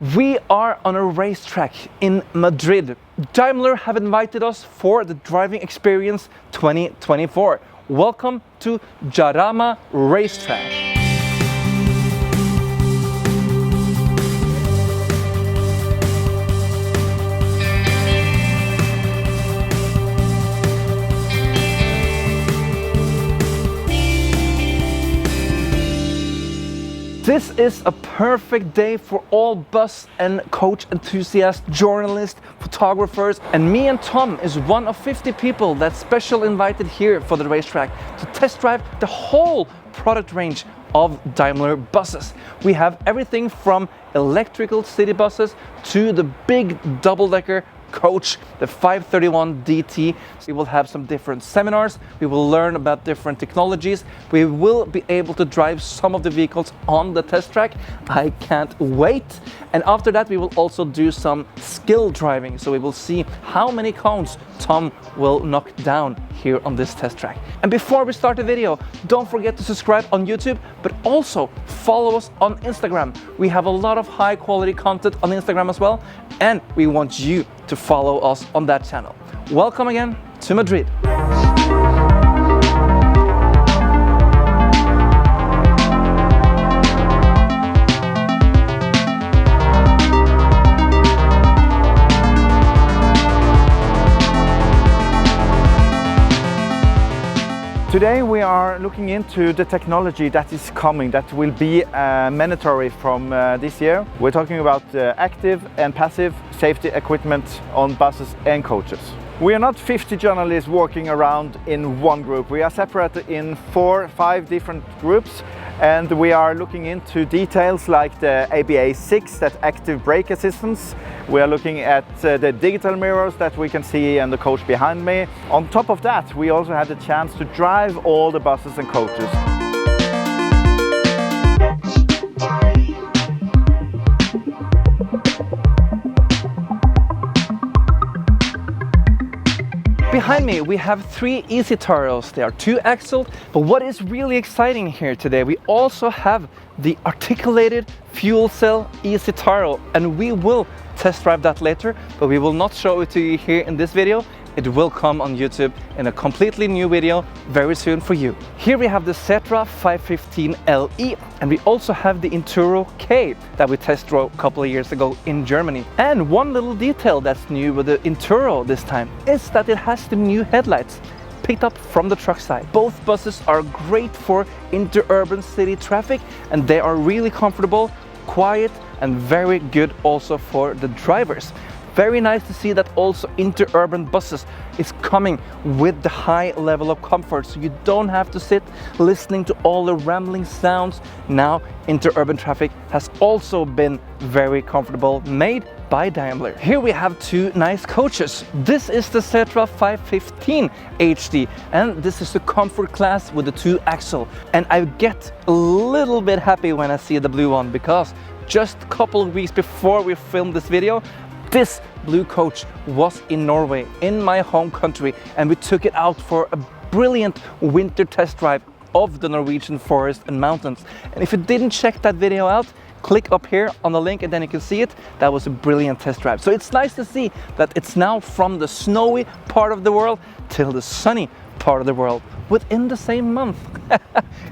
We are on a racetrack in Madrid. Daimler have invited us for the Driving Experience 2024. Welcome to Jarama Racetrack. This is a perfect day for all bus and coach enthusiasts, journalists, photographers, and me and Tom is one of 50 people that's special invited here for the racetrack to test drive the whole product range of Daimler buses. We have everything from electrical city buses to the big double-decker coach, the 531 DT. We will have some different seminars, we will learn about different technologies, we will be able to drive some of the vehicles on the test track. I can't wait. And after that we will also do some skill driving, so we will see how many cones Tom will knock down here on this test track. And before we start the video, don't forget to subscribe on YouTube, but also follow us on Instagram. We have a lot of high quality content on Instagram as well, and we want you to follow us on that channel. Welcome again to Madrid. Today we are looking into the technology that is coming, that will be mandatory from this year. We're talking about active and passive safety equipment on buses and coaches. We are not 50 journalists working around in one group. We are separated in 4 or 5 different groups, and we are looking into details like the ABA6, that active brake assistance. We are looking at the digital mirrors that we can see and the coach behind me. On top of that, we also had the chance to drive all the buses and coaches. Behind me we have 3 easy tutorials. They are 2-axled, but what is really exciting here today, we also have the articulated fuel cell easy tutorial, and we will test drive that later, but we will not show it to you here in this video. It will come on YouTube in a completely new video very soon for you. Here we have the Cetra 515 LE, and we also have the Enduro K that we test drove a couple of years ago in Germany. And one little detail that's new with the Enduro this time is that it has the new headlights picked up from the truck side. Both buses are great for interurban city traffic, and they are really comfortable, quiet, and very good also for the drivers. Very nice to see that also interurban buses is coming with the high level of comfort, so you don't have to sit listening to all the rambling sounds. Now interurban traffic has also been very comfortable, made by Daimler. Here we have 2 nice coaches. This is the Cetra 515 HD, and this is the comfort class with the 2-axle. And I get a little bit happy when I see the blue one, because just a couple of weeks before we filmed this video, this blue coach was in Norway, in my home country, and we took it out for a brilliant winter test drive of the Norwegian forest and mountains. And if you didn't check that video out, click up here on the link and then you can see it. That was a brilliant test drive. So it's nice to see that it's now from the snowy part of the world till the sunny part of the world within the same month.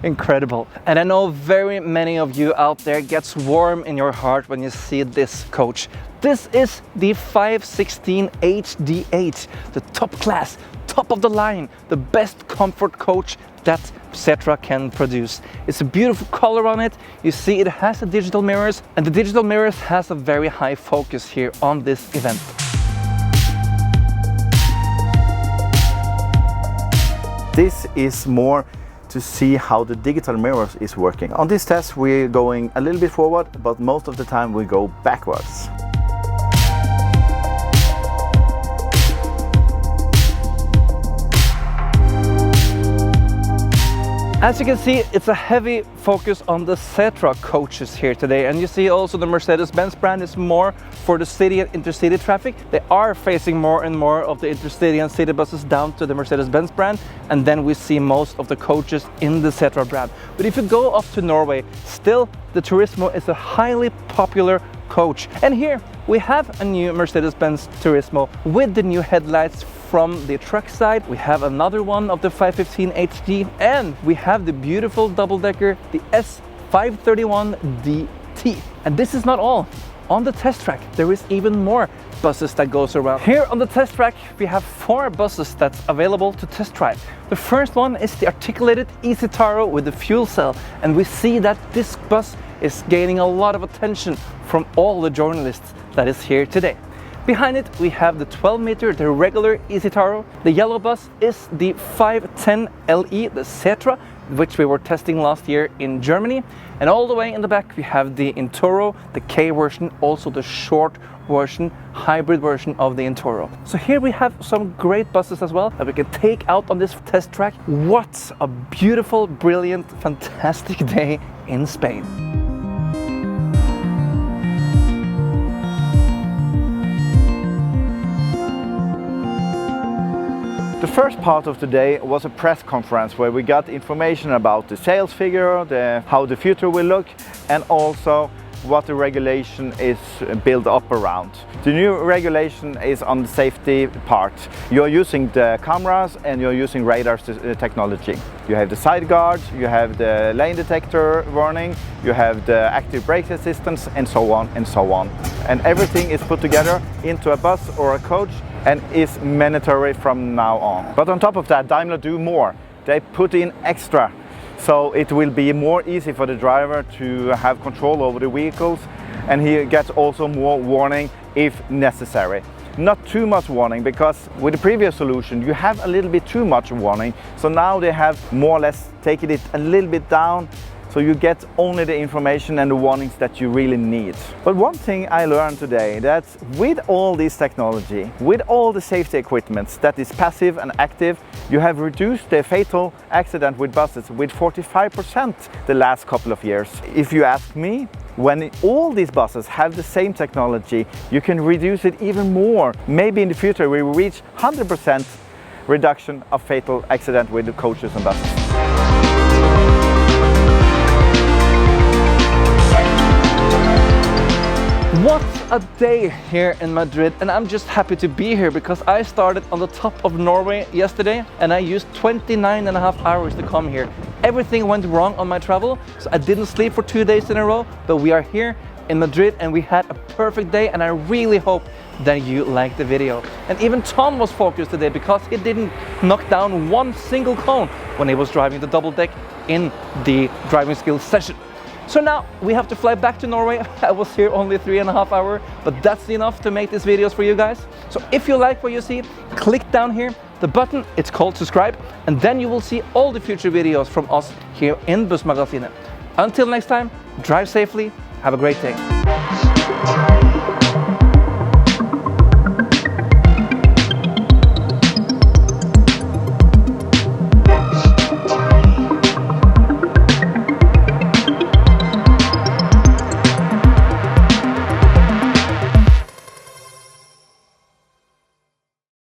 Incredible. And I know very many of you out there gets warm in your heart when you see this coach. This is the 516 HDH, the top class, top of the line, the best comfort coach that Cetra can produce. It's a beautiful color on it. You see it has the digital mirrors, and the digital mirrors has a very high focus here on this event. This is more to see how the digital mirrors is working. On this test we're going a little bit forward, but most of the time we go backwards. As you can see, it's a heavy focus on the Cetra coaches here today, and you see also the Mercedes-Benz brand is more for the city and intercity traffic. They are facing more and more of the intercity and city buses down to the Mercedes-Benz brand, and then we see most of the coaches in the Cetra brand. But if you go up to Norway, still the Turismo is a highly popular coach. And here we have a new Mercedes-Benz Turismo with the new headlights from the truck side. We have another one of the 515 HD, and we have the beautiful double-decker, the S531DT. And this is not all. On the test track, there is even more buses that goes around. Here on the test track, we have 4 buses that's available to test drive. The first one is the articulated Citaro with the fuel cell, and we see that this bus is gaining a lot of attention from all the journalists that is here today. Behind it, we have the 12-meter, the regular Citaro. The yellow bus is the 510 LE, the Cetra, which we were testing last year in Germany. And all the way in the back, we have the Inturo, the K version, also the short version, hybrid version of the Inturo. So here we have some great buses as well that we can take out on this test track. What a beautiful, brilliant, fantastic day in Spain. The first part of the day was a press conference where we got information about the sales figure, how the future will look, and also what the regulation is built up around. The new regulation is on the safety part. You're using the cameras and you're using radar technology. You have the side guard, you have the lane detector warning, you have the active brake assistance, and so on and so on. And everything is put together into a bus or a coach and is mandatory from now on. But on top of that, Daimler do more. They put in extra. So it will be more easy for the driver to have control over the vehicles, and he gets also more warning if necessary. Not too much warning, because with the previous solution you have a little bit too much warning. So now they have more or less taken it a little bit down, so you get only the information and the warnings that you really need. But one thing I learned today, that with all this technology, with all the safety equipment that is passive and active, you have reduced the fatal accident with buses with 45% the last couple of years. If you ask me, when all these buses have the same technology, you can reduce it even more. Maybe in the future we will reach 100% reduction of fatal accident with the coaches and buses. What a day here in Madrid, and I'm just happy to be here because I started on the top of Norway yesterday and I used 29.5 hours to come here. Everything went wrong on my travel, so I didn't sleep for 2 days in a row, but we are here in Madrid and we had a perfect day, and I really hope that you liked the video. And even Tom was focused today because he didn't knock down one single cone when he was driving the double deck in the driving skills session. So now we have to fly back to Norway. I was here only 3.5 hours, but that's enough to make these videos for you guys. So if you like what you see, click down here, the button, it's called subscribe, and then you will see all the future videos from us here in Bussmagasinet. Until next time, drive safely, have a great day.